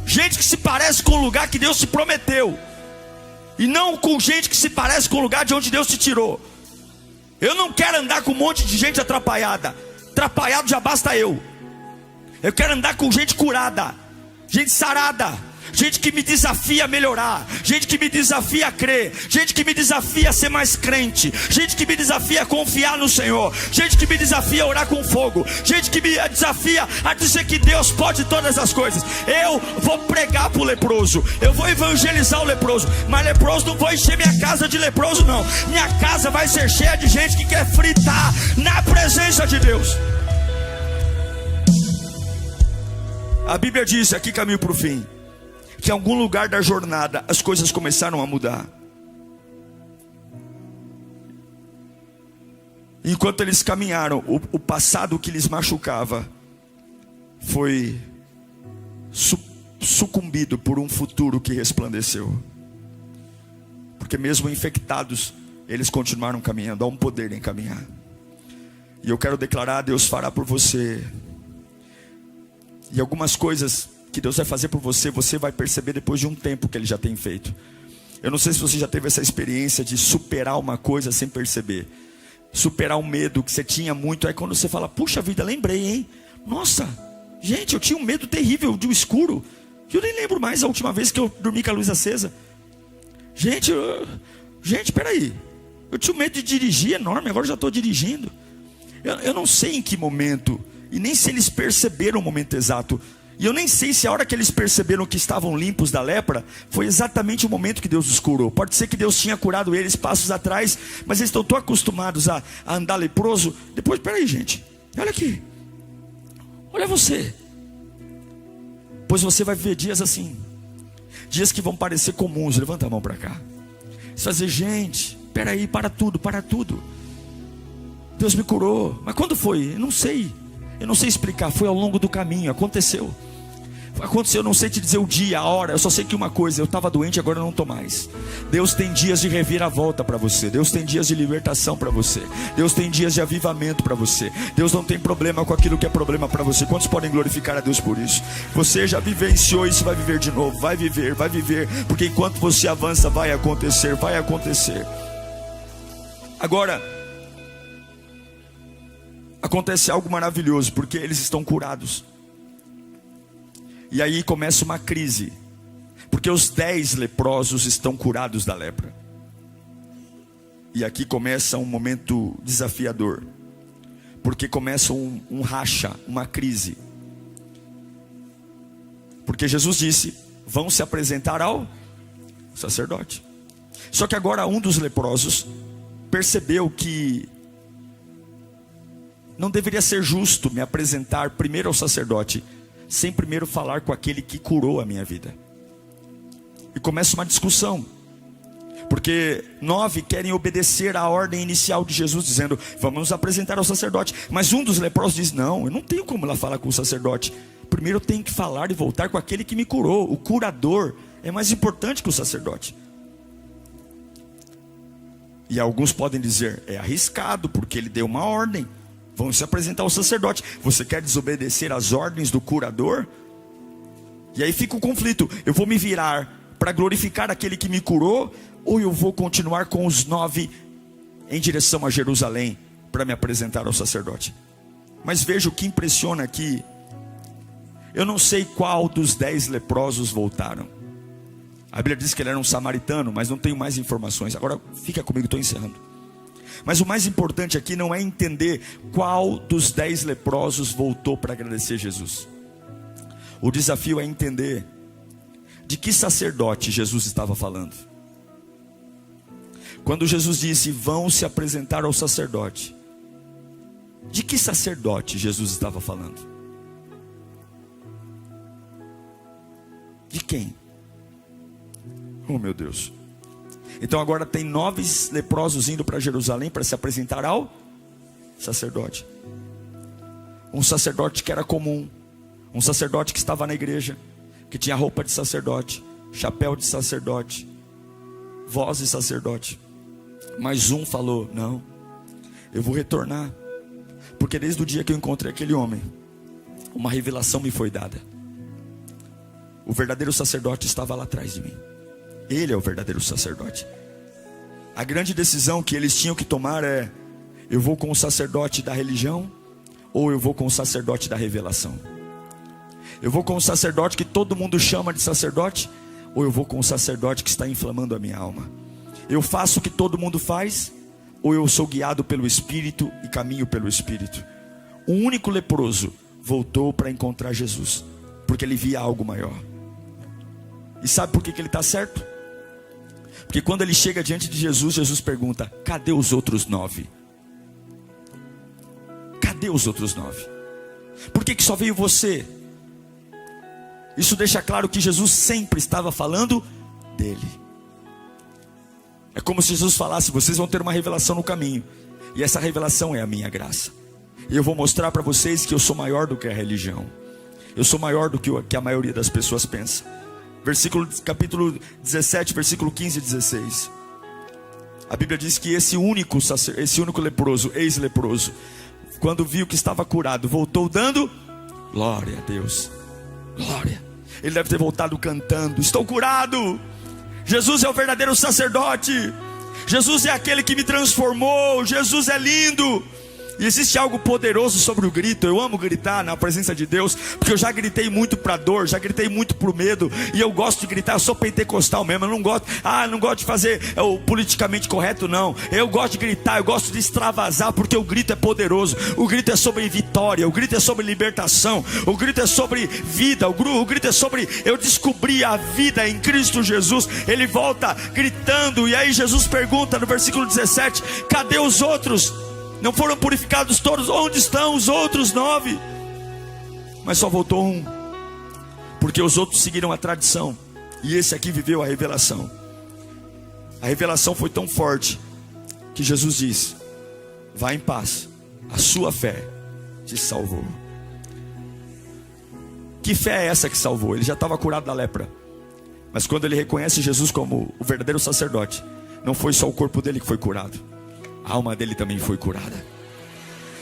Gente que se parece com o lugar que Deus te prometeu, e não com gente que se parece com o lugar de onde Deus te tirou. Eu não quero andar com um monte de gente atrapalhada. Atrapalhado já basta eu. Eu quero andar com gente curada, gente sarada, gente que me desafia a melhorar, gente que me desafia a crer, gente que me desafia a ser mais crente, gente que me desafia a confiar no Senhor, gente que me desafia a orar com fogo, gente que me desafia a dizer que Deus pode todas as coisas. Eu vou pregar para o leproso, eu vou evangelizar o leproso, mas leproso não vou encher minha casa de leproso não. Minha casa vai ser cheia de gente que quer fritar na presença de Deus. A Bíblia diz, aqui caminho para o fim, que em algum lugar da jornada as coisas começaram a mudar. Enquanto eles caminharam, o passado que lhes machucava foi sucumbido por um futuro que resplandeceu. Porque mesmo infectados, eles continuaram caminhando. Há um poder em caminhar. E eu quero declarar: Deus fará por você. E algumas coisas que Deus vai fazer por você, você vai perceber depois de um tempo que Ele já tem feito. Eu não sei se você já teve essa experiência de superar uma coisa sem perceber. Superar um medo que você tinha muito. Aí quando você fala: puxa vida, lembrei, hein? Nossa, gente, eu tinha um medo terrível de um escuro. Eu nem lembro mais a última vez que eu dormi com a luz acesa. Gente, peraí. Eu tinha um medo de dirigir enorme, agora eu já estou dirigindo. Eu não sei em que momento, e nem se eles perceberam o momento exato. E eu nem sei se a hora que eles perceberam que estavam limpos da lepra foi exatamente o momento que Deus os curou. Pode ser que Deus tinha curado eles passos atrás, mas eles estão tão acostumados a andar leproso. Depois, peraí, gente, olha aqui, olha você. Pois você vai viver dias assim, dias que vão parecer comuns. Levanta a mão para cá. Você vai dizer: gente, peraí, para tudo. Deus me curou. Mas quando foi? Eu não sei explicar. Foi ao longo do caminho, aconteceu, eu não sei te dizer o dia, a hora. Eu só sei que uma coisa: eu estava doente, agora eu não estou mais. Deus tem dias de reviravolta para você. Deus tem dias de libertação para você. Deus tem dias de avivamento para você. Deus não tem problema com aquilo que é problema para você. Quantos podem glorificar a Deus por isso? Você já vivenciou isso, vai viver de novo. Vai viver, porque enquanto você avança, vai acontecer. Agora acontece algo maravilhoso, porque eles estão curados. E aí começa uma crise, porque os 10 leprosos estão curados da lepra. E aqui começa um momento desafiador, porque começa um racha, uma crise. Porque Jesus disse: vão se apresentar ao sacerdote. Só que agora um dos leprosos percebeu que não deveria ser justo me apresentar primeiro ao sacerdote, sem primeiro falar com aquele que curou a minha vida. E começa uma discussão, Porque 9 querem obedecer à ordem inicial de Jesus, dizendo: vamos nos apresentar ao sacerdote. Mas um dos leprosos diz: não, eu não tenho como lá falar com o sacerdote. Primeiro eu tenho que falar e voltar com aquele que me curou. O curador é mais importante que o sacerdote. E alguns podem dizer: é arriscado, porque ele deu uma ordem. Vamos se apresentar ao sacerdote. Você quer desobedecer às ordens do curador? E aí fica o conflito: eu vou me virar para glorificar aquele que me curou, ou eu vou continuar com os 9 em direção a Jerusalém para me apresentar ao sacerdote? Mas veja o que impressiona aqui. Eu não sei qual dos 10 leprosos voltaram. A Bíblia diz que ele era um samaritano, mas não tenho mais informações. Agora fica comigo, estou encerrando. Mas o mais importante aqui não é entender qual dos 10 leprosos voltou para agradecer Jesus. O desafio é entender de que sacerdote Jesus estava falando. Quando Jesus disse: vão se apresentar ao sacerdote, de que sacerdote Jesus estava falando? De quem? Oh meu Deus. Então agora tem 9 leprosos indo para Jerusalém para se apresentar ao sacerdote. Um sacerdote que era comum, um sacerdote que estava na igreja, que tinha roupa de sacerdote, chapéu de sacerdote, voz de sacerdote. Mas um falou: não, eu vou retornar, porque desde o dia que eu encontrei aquele homem, uma revelação me foi dada. O verdadeiro sacerdote estava lá atrás de mim. Ele é o verdadeiro sacerdote. A grande decisão que eles tinham que tomar é: eu vou com o sacerdote da religião, ou eu vou com o sacerdote da revelação? Eu vou com o sacerdote que todo mundo chama de sacerdote, ou eu vou com o sacerdote que está inflamando a minha alma? Eu faço o que todo mundo faz, ou eu sou guiado pelo Espírito e caminho pelo Espírito? O único leproso voltou para encontrar Jesus, porque ele via algo maior. E sabe por que ele está certo? Porque quando ele chega diante de Jesus, Jesus pergunta: cadê os outros 9? Cadê os outros 9? Por que só veio você? Isso deixa claro que Jesus sempre estava falando dele. É como se Jesus falasse: vocês vão ter uma revelação no caminho, e essa revelação é a minha graça. E eu vou mostrar para vocês que eu sou maior do que a religião. Eu sou maior do que a maioria das pessoas pensa. Capítulo 17, versículo 15 e 16. A Bíblia diz que esse único leproso, ex-leproso, quando viu que estava curado, voltou dando glória a Deus. Glória. Ele deve ter voltado cantando: estou curado. Jesus é o verdadeiro sacerdote. Jesus é aquele que me transformou. Jesus é lindo. E existe algo poderoso sobre o grito. Eu amo gritar na presença de Deus, porque eu já gritei muito para dor, já gritei muito para o medo. E eu gosto de gritar, eu sou pentecostal mesmo. Eu não gosto de fazer o politicamente correto, não. Eu gosto de gritar, eu gosto de extravasar, porque o grito é poderoso. O grito é sobre vitória, o grito é sobre libertação, o grito é sobre vida, o grito é sobre: eu descobri a vida em Cristo Jesus. Ele volta gritando, e aí Jesus pergunta no versículo 17: cadê os outros? Não foram purificados todos? Onde estão os outros 9? Mas só voltou um, porque os outros seguiram a tradição, e esse aqui viveu a revelação. A revelação foi tão forte que Jesus diz: vá em paz, a sua fé te salvou. Que fé é essa que salvou? Ele já estava curado da lepra, mas quando ele reconhece Jesus como o verdadeiro sacerdote, não foi só o corpo dele que foi curado, a alma dele também foi curada.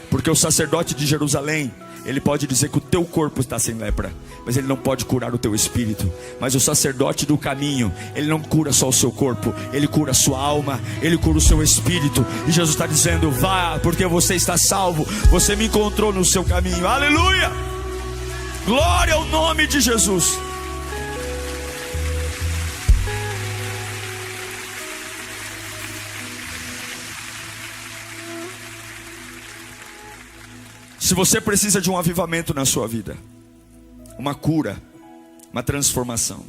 Porque o sacerdote de Jerusalém, ele pode dizer que o teu corpo está sem lepra, mas ele não pode curar o teu espírito. Mas o sacerdote do caminho, ele não cura só o seu corpo, ele cura a sua alma, ele cura o seu espírito. E Jesus está dizendo: vá, porque você está salvo, você me encontrou no seu caminho. Aleluia! Glória ao nome de Jesus. Se você precisa de um avivamento na sua vida, uma cura, uma transformação,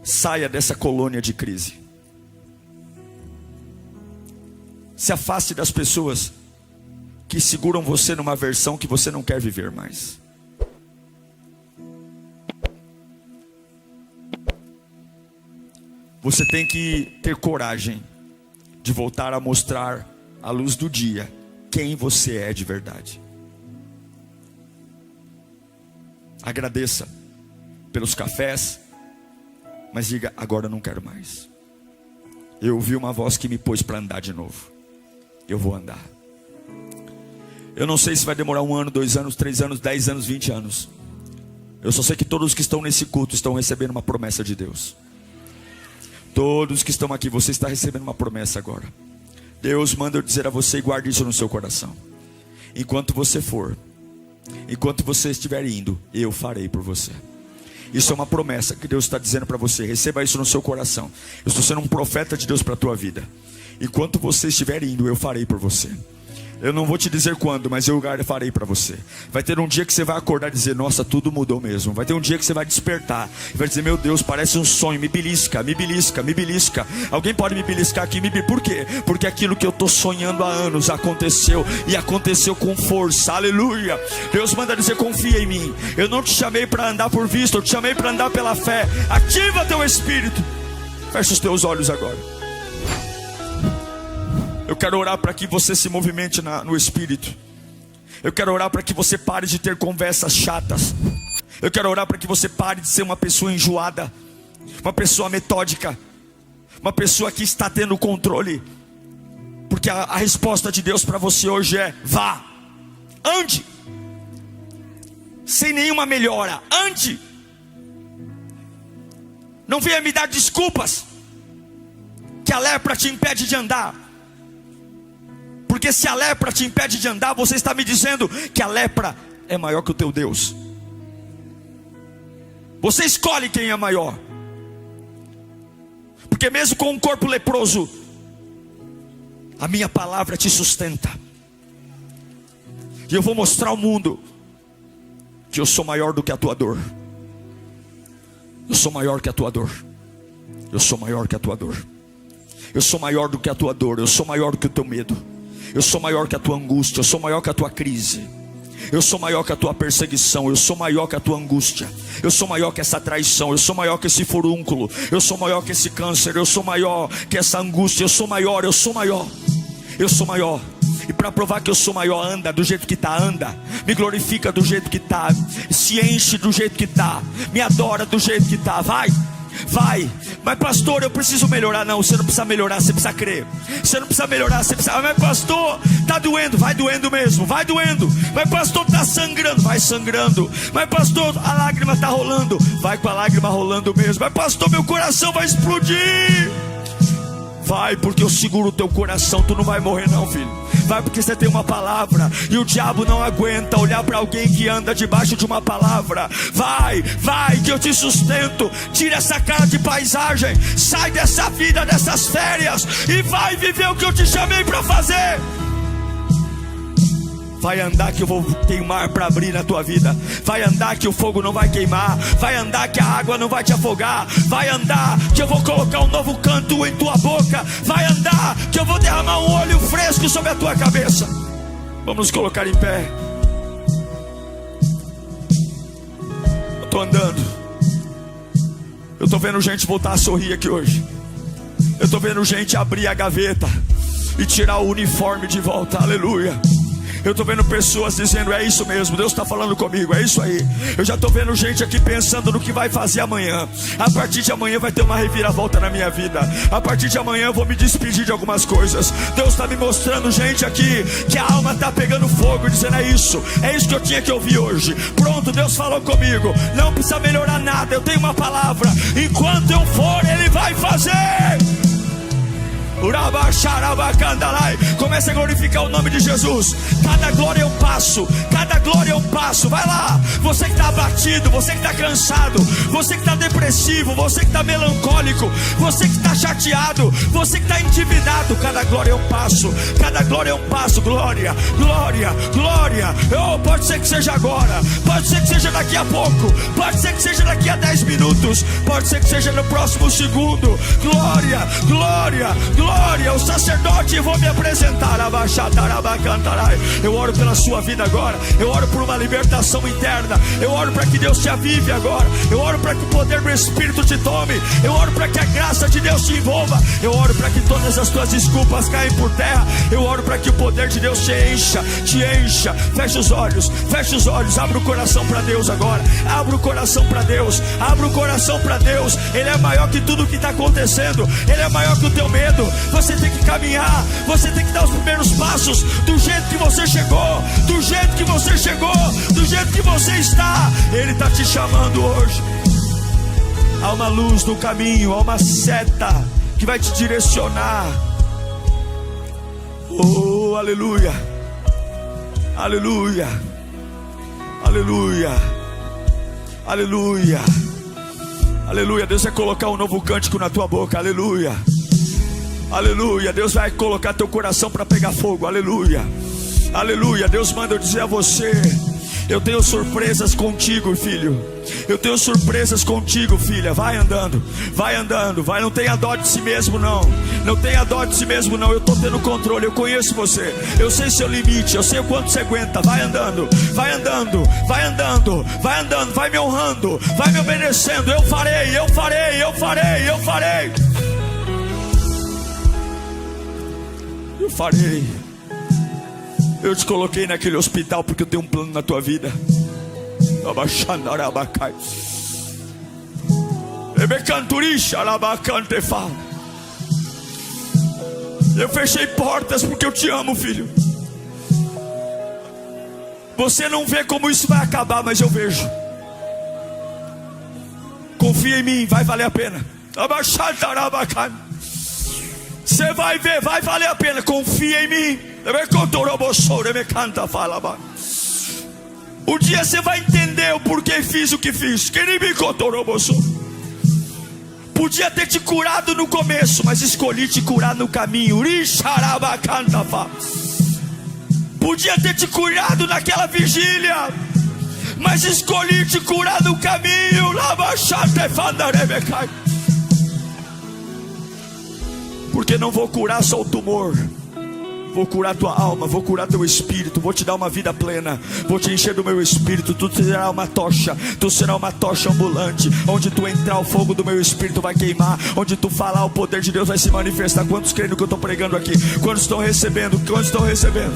saia dessa colônia de crise. Se afaste das pessoas que seguram você numa versão que você não quer viver mais. Você tem que ter coragem de voltar a mostrar à luz do dia quem você é de verdade. Agradeça pelos cafés, mas diga: agora eu não quero mais. Eu ouvi uma voz que me pôs para andar de novo. Eu vou andar. Eu não sei se vai demorar 1 ano, 2 anos, 3 anos, 10 anos, 20 anos. Eu só sei que todos que estão nesse culto estão recebendo uma promessa de Deus. Todos que estão aqui, você está recebendo uma promessa agora. Deus manda eu dizer a você, e guarde isso no seu coração: enquanto você for, enquanto você estiver indo, eu farei por você. Isso é uma promessa que Deus está dizendo para você. Receba isso no seu coração. Eu estou sendo um profeta de Deus para a tua vida. Enquanto você estiver indo, eu farei por você. Eu não vou te dizer quando, mas eu farei para você. Vai ter um dia que você vai acordar e dizer: nossa, tudo mudou mesmo. Vai ter um dia que você vai despertar e vai dizer: meu Deus, parece um sonho. Me belisca, me belisca, me belisca. Alguém pode me beliscar aqui? Por quê? Porque aquilo que eu estou sonhando há anos aconteceu, e aconteceu com força. Aleluia. Deus manda dizer: confia em mim. Eu não te chamei para andar por vista, eu te chamei para andar pela fé. Ativa teu espírito. Fecha os teus olhos agora. Eu quero orar para que você se movimente no Espírito. Eu quero orar para que você pare de ter conversas chatas. Eu quero orar para que você pare de ser uma pessoa enjoada, uma pessoa metódica, uma pessoa que está tendo controle. Porque a resposta de Deus para você hoje é: vá, ande, sem nenhuma melhora, ande. Não venha me dar desculpas que a lepra te impede de andar. Porque se a lepra te impede de andar, você está me dizendo que a lepra é maior que o teu Deus. Você escolhe quem é maior. Porque mesmo com um corpo leproso, a minha palavra te sustenta. E eu vou mostrar ao mundo que eu sou maior do que a tua dor. Eu sou maior que a tua dor. Eu sou maior que a tua dor. Eu sou maior do que a tua dor. Eu sou maior do que o teu medo. Eu sou maior que a tua angústia. Eu sou maior que a tua crise. Eu sou maior que a tua perseguição. Eu sou maior que a tua angústia. Eu sou maior que essa traição. Eu sou maior que esse furúnculo. Eu sou maior que esse câncer. Eu sou maior que essa angústia. Eu sou maior, eu sou maior. Eu sou maior. E para provar que eu sou maior, anda do jeito que está, anda. Me glorifica do jeito que está. Se enche do jeito que está. Me adora do jeito que está. Vai. Vai, mas pastor, eu preciso melhorar. Não, você não precisa melhorar, você precisa crer. Você não precisa melhorar, você precisa. Mas pastor, está doendo, vai doendo mesmo, vai doendo. Mas pastor, está sangrando, vai sangrando. Mas pastor, a lágrima está rolando, vai com a lágrima rolando mesmo. Mas pastor, meu coração vai explodir. Vai, porque eu seguro o teu coração. Tu não vai morrer não, filho. Vai, porque você tem uma palavra. E o diabo não aguenta olhar para alguém que anda debaixo de uma palavra. Vai, vai, que eu te sustento. Tira essa cara de paisagem. Sai dessa vida, dessas férias, e vai viver o que eu te chamei para fazer. Vai andar que eu vou queimar para abrir na tua vida. Vai andar que o fogo não vai queimar. Vai andar que a água não vai te afogar. Vai andar que eu vou colocar um novo canto em tua boca. Vai andar que eu vou derramar um óleo fresco sobre a tua cabeça. Vamos nos colocar em pé. Eu estou andando. Eu estou vendo gente voltar a sorrir aqui hoje. Eu estou vendo gente abrir a gaveta e tirar o uniforme de volta. Aleluia. Eu estou vendo pessoas dizendo: é isso mesmo, Deus está falando comigo, é isso aí. Eu já estou vendo gente aqui pensando no que vai fazer amanhã. A partir de amanhã vai ter uma reviravolta na minha vida. A partir de amanhã eu vou me despedir de algumas coisas. Deus está me mostrando gente aqui que a alma está pegando fogo, dizendo: é isso que eu tinha que ouvir hoje. Pronto, Deus falou comigo, não precisa melhorar nada, eu tenho uma palavra. Enquanto eu for, Ele vai fazer. Comece a glorificar o nome de Jesus. Cada glória é um passo, cada glória é um passo. Vai lá, você que está abatido, você que está cansado, você que está depressivo, você que está melancólico, você que está chateado, você que está endividado. Cada glória é um passo, cada glória é um passo. Glória, glória, glória. Oh, pode ser que seja agora, pode ser que seja daqui a pouco, pode ser que seja daqui a 10 minutos, pode ser que seja no próximo segundo. Glória, glória, glória. O sacerdote, vou me apresentar. Eu oro pela sua vida agora. Eu oro por uma libertação interna. Eu oro para que que Deus te avive agora. Eu oro para que o poder do Espírito te tome. Eu oro para que a graça de Deus te envolva. Eu oro para que todas as tuas desculpas caem por terra. Eu oro para que o poder de Deus te encha, te encha. Fecha os olhos, abre o coração para Deus agora. Abre o coração para Deus, abre o coração para Deus. Ele é maior que tudo que está acontecendo. Ele é maior que o teu medo. Você tem que caminhar, você tem que dar os primeiros passos do jeito que você chegou, do jeito que você chegou, do jeito que você está. Ele está te chamando hoje. Há uma luz no caminho, há uma seta que vai te direcionar. Oh, aleluia, aleluia, aleluia, aleluia, aleluia. Deus vai colocar um novo cântico na tua boca, aleluia, aleluia. Deus vai colocar teu coração para pegar fogo, aleluia, aleluia. Deus manda eu dizer a você: eu tenho surpresas contigo, filho. Eu tenho surpresas contigo, filha. Vai andando, vai. Não tenha dó de si mesmo, não. Não tenha dó de si mesmo, não. Eu estou tendo controle, eu conheço você. Eu sei seu limite, eu sei o quanto você aguenta. Vai andando, vai andando, vai andando, vai andando. Vai me honrando, vai me obedecendo. Eu farei, eu farei, eu farei, eu farei. Eu farei. Eu te coloquei naquele hospital porque eu tenho um plano na tua vida. Eu fechei portas porque eu te amo, filho. Você não vê como isso vai acabar, mas eu vejo. Confia em mim, vai valer a pena. Você vai ver, vai valer a pena. Confia em mim. Um dia você vai entender o porquê fiz o que fiz. Podia ter te curado no começo, mas escolhi te curar no caminho. Podia ter te curado naquela vigília, mas escolhi te curar no caminho. Porque não vou curar só o tumor, vou curar tua alma, vou curar teu espírito, vou te dar uma vida plena, vou te encher do meu espírito. Tu será uma tocha, tu será uma tocha ambulante. Onde tu entrar, o fogo do meu espírito vai queimar. Onde tu falar, o poder de Deus vai se manifestar. Quantos creem no que eu estou pregando aqui? Quantos estão recebendo? Quantos estão recebendo?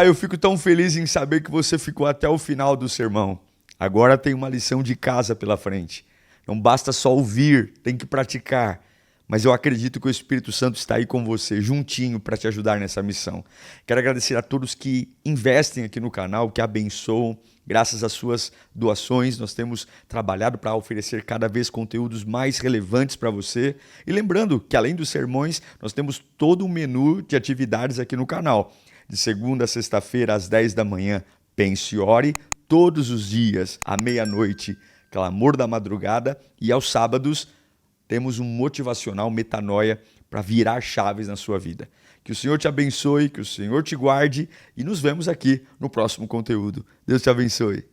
Eu fico tão feliz em saber que você ficou até o final do sermão. Agora tem uma lição de casa pela frente. Não basta só ouvir, tem que praticar. Mas eu acredito que o Espírito Santo está aí com você, juntinho, para te ajudar nessa missão. Quero agradecer a todos que investem aqui no canal, que abençoam. Graças às suas doações, nós temos trabalhado para oferecer cada vez conteúdos mais relevantes para você. E lembrando que, além dos sermões, nós temos todo um menu de atividades aqui no canal. De segunda a sexta-feira, às 10 da manhã, pense e ore. Todos os dias, à meia-noite, clamor da madrugada. E aos sábados, temos um motivacional metanoia para virar chaves na sua vida. Que o Senhor te abençoe, que o Senhor te guarde e nos vemos aqui no próximo conteúdo. Deus te abençoe.